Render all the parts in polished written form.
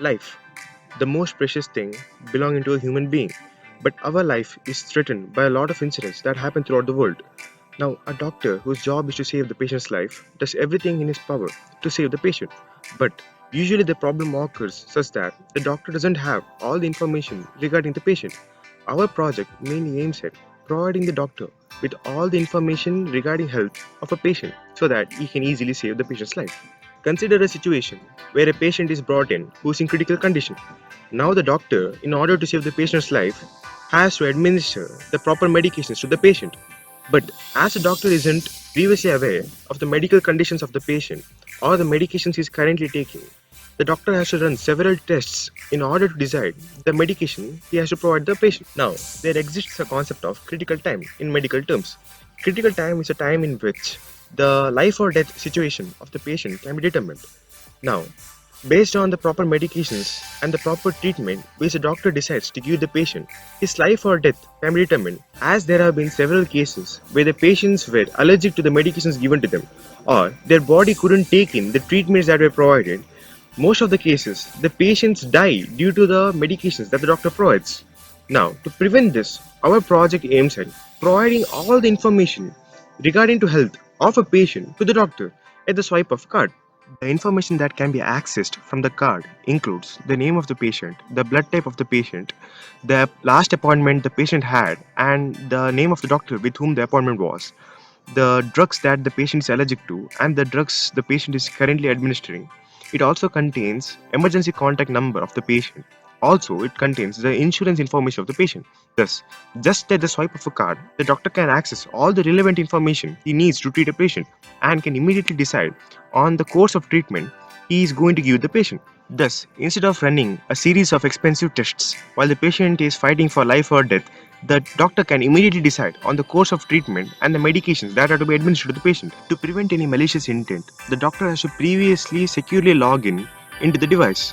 Life, the most precious thing belonging to a human being. But our life is threatened by a lot of incidents that happen throughout the world. Now, a doctor whose job is to save the patient's life does everything in his power to save the patient. But usually the problem occurs such that the doctor doesn't have all the information regarding the patient. Our project mainly aims at providing the doctor with all the information regarding health of a patient so that he can easily save the patient's life. Consider a situation where a patient is brought in who is in critical condition. Now the doctor, in order to save the patient's life, has to administer the proper medications to the patient. But as the doctor isn't previously aware of the medical conditions of the patient or the medications he is currently taking, the doctor has to run several tests in order to decide the medication he has to provide the patient. Now, there exists a concept of critical time in medical terms. Critical time is a time in which the life or death situation of the patient can be determined. Now, based on the proper medications and the proper treatment which the doctor decides to give the patient, his life or death can be determined, as there have been several cases where the patients were allergic to the medications given to them or their body couldn't take in the treatments that were provided. Most of the cases, the patients die due to the medications that the doctor provides. Now, to prevent this, our project aims at providing all the information regarding to health of a patient to the doctor at the swipe of card. The information that can be accessed from the card includes the name of the patient, the blood type of the patient, the last appointment the patient had, and the name of the doctor with whom the appointment was, the drugs that the patient is allergic to, and the drugs the patient is currently administering. It also contains emergency contact number of the patient. Also, it contains the insurance information of the patient. Thus, just at the swipe of a card, the doctor can access all the relevant information he needs to treat a patient and can immediately decide on the course of treatment he is going to give the patient. Thus, instead of running a series of expensive tests while the patient is fighting for life or death, the doctor can immediately decide on the course of treatment and the medications that are to be administered to the patient. To prevent any malicious intent, the doctor has to previously securely log in into the device.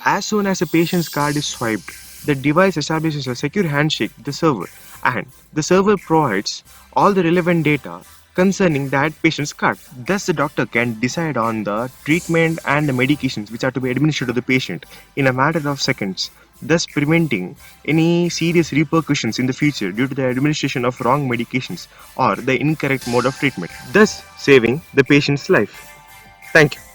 As soon as a patient's card is swiped, the device establishes a secure handshake with the server, and the server provides all the relevant data concerning that patient's card. Thus, the doctor can decide on the treatment and the medications which are to be administered to the patient in a matter of seconds, thus preventing any serious repercussions in the future due to the administration of wrong medications or the incorrect mode of treatment, thus saving the patient's life. Thank you.